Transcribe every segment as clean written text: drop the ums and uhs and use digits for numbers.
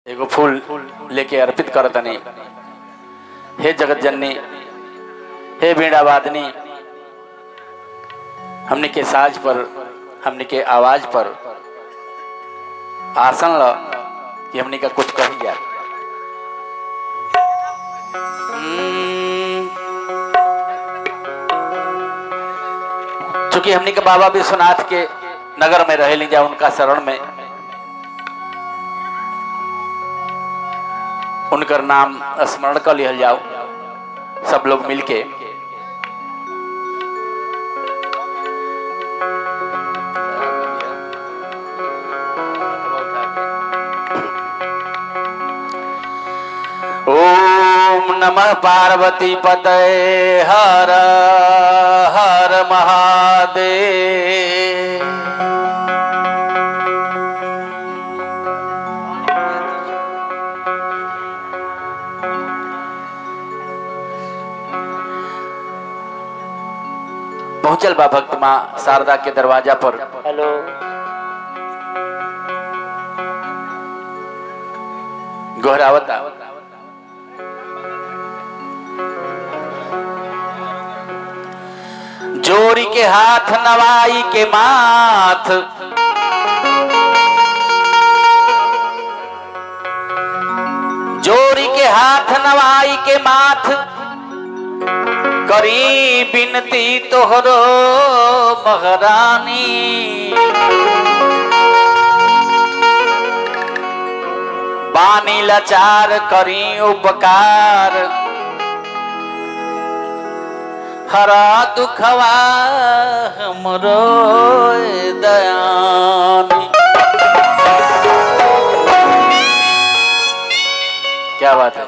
एगो फूल लेके अर्पित करतनी। हे जगत जननी, हे बीड़ा वादनी, हमने के साज पर, हमने के आवाज पर आसन लो कि हमने का कुछ कही जाए। चूंकि हमने के बाबा विश्वनाथ के नगर में रह लीजा, उनका शरण में उनकर नाम स्मरण कर लिया जाओ सब लोग मिलके। ओम नमः पार्वती पतये हर हर महादेव। पहुंचल बा भक्त मां शारदा के दरवाजा पर। हेलो, गोहरावता जोड़ी के हाथ नवाई के माथ, जोड़ी के हाथ नवाई के माथ, करी बिनती तोहरो महारानी। बानी लाचार करी उपकार, हरा दुखवा हमरो दयानी। क्या बात है।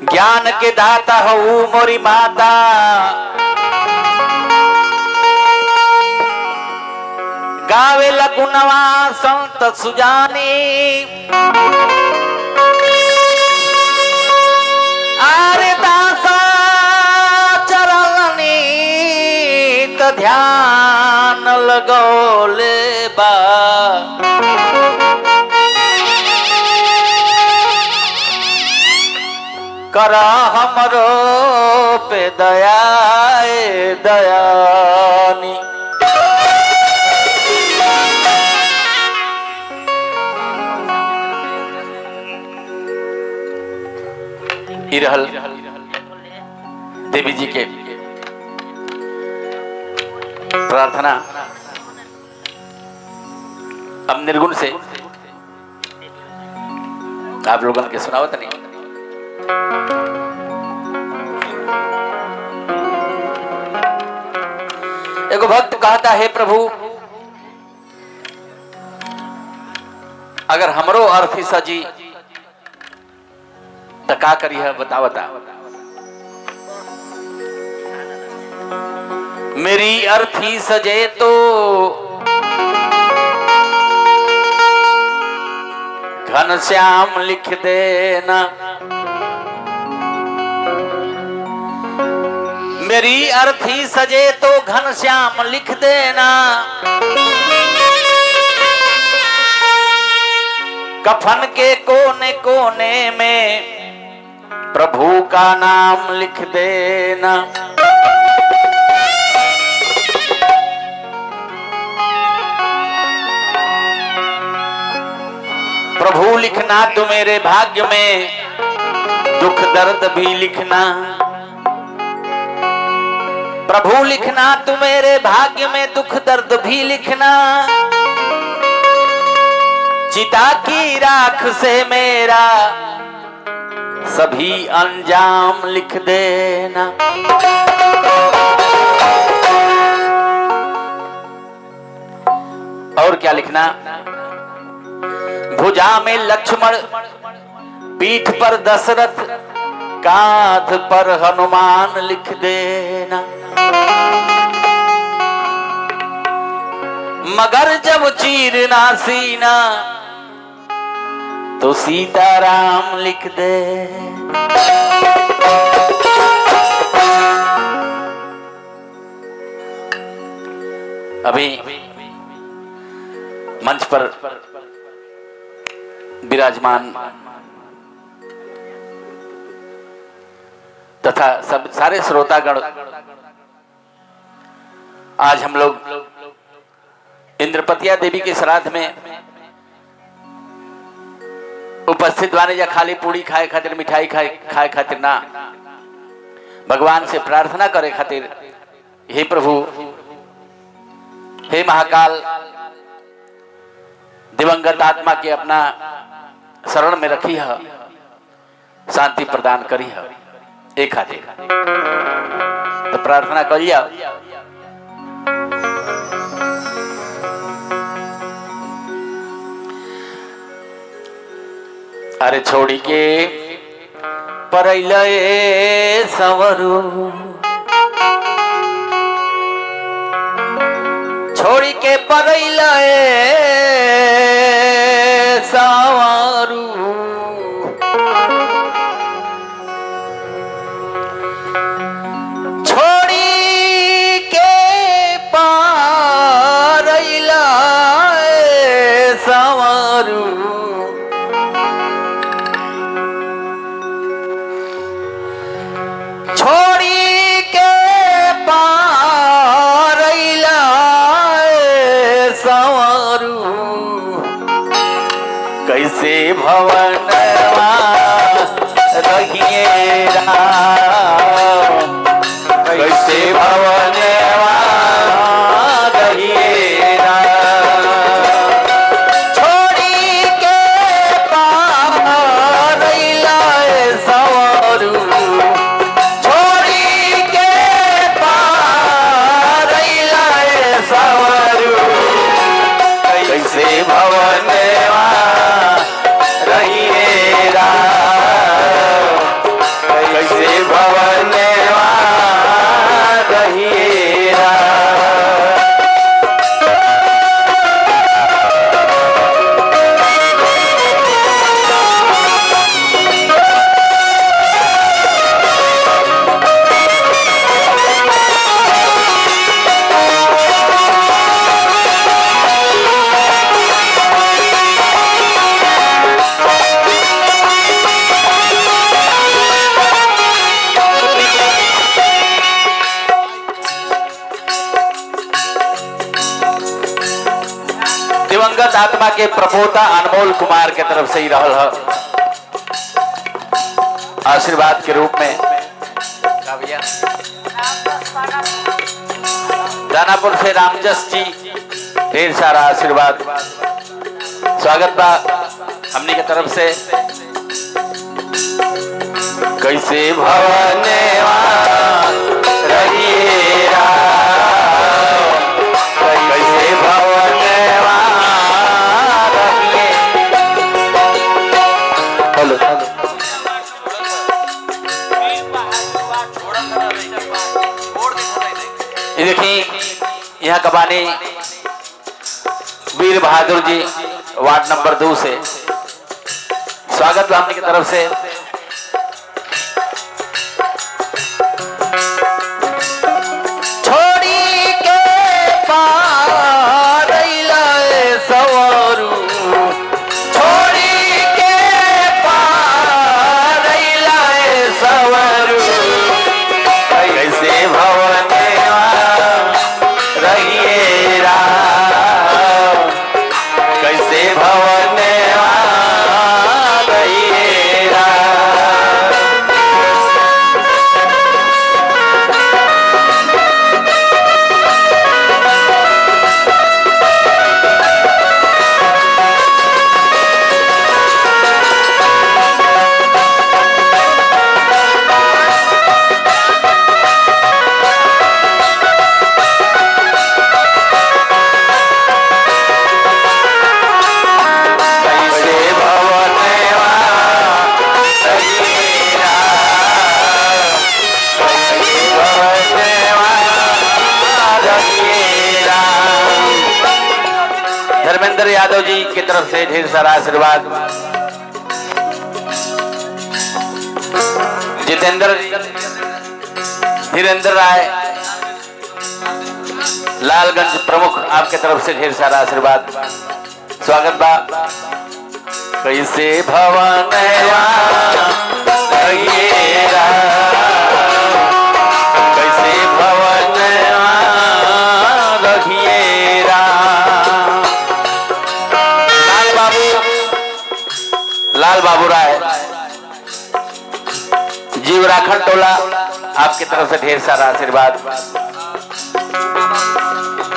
ज्ञान के दाता हो मोरी माता, गावे लगुनवा संत सुजानी। आरे दासा चरलनी त ध्यान लगोले बा, करा हमरो पे दयाए दयानी। रहल देवी जी के प्रार्थना। अब निर्गुण से आप लोगों के सुनावत नहीं। एगो भक्त कहता है, प्रभु अगर हमरो अर्थी सजी तो का करी है बतावता। मेरी अर्थी सजे तो घनश्याम लिख देना, मेरी अर्थी सजे तो घनश्याम लिख देना। कफन के कोने कोने में प्रभु का नाम लिख देना। प्रभु लिखना तो मेरे भाग्य में, दुख दर्द भी लिखना। प्रभु लिखना तो मेरे भाग्य में, दुख दर्द भी लिखना। चिता की राख से मेरा सभी अंजाम लिख देना। और क्या लिखना। भुजा में लक्ष्मण, पीठ पर दशरथ, कांध पर हनुमान लिख देना। मगर जब चीरना सीना तो सीताराम लिख दे। अभी मंच पर विराजमान तथा सब सारे श्रोतागण, आज हम लोग इंद्रपतिया देवी के श्राद्ध में उपस्थित वाले या खाली पूड़ी खाए खातिर, मिठाई खाए खातिर ना, भगवान से प्रार्थना करे खातिर, हे प्रभु, हे महाकाल, दिवंगत आत्मा के अपना शरण में रखी है, शांति प्रदान करी है। एक खातिर तो प्रार्थना करिए। अरे छोड़ी के परैले संवरू, छोड़ी के परैले संवरू, छोड़ी के परैले संवरू, छोड़ी के पारैला संवरू, कैसे भवनवा रहिए राम, कैसे भवनवा रहिए राम, छोड़ी के पारैला संवरू, कैसे भवनवा रहिए राम, कैसे भवनवा रहिए राम। दिवंगत आत्मा के प्रपोता अनमोल कुमार के तरफ से ही रहल है आशीर्वाद के रूप में। दानापुर से रामजस जी, ढेर सारा आशीर्वाद, स्वागत बा हमनी के तरफ से। कैसे भवनवा रहिए राम, कैसे भवनवा रहिए। हेलो ये देखिए, यहाँ कबानी वीर बहादुर जी वार्ड नंबर 2 से स्वागत बा हमनी की तरफ से। धर्मेंद्र यादव जी की तरफ से ढेर सारा आशीर्वाद। जितेंद्र, धीरेन्द्र राय, लालगंज प्रमुख, आपके तरफ से ढेर सारा आशीर्वाद। स्वागत बा कैसे भवनवा रहिएरा कैसे भवनवा रहिएरा। लाल बाबू राय जीव राखण टोला आपकी तरफ से ढेर सारा आशीर्वाद।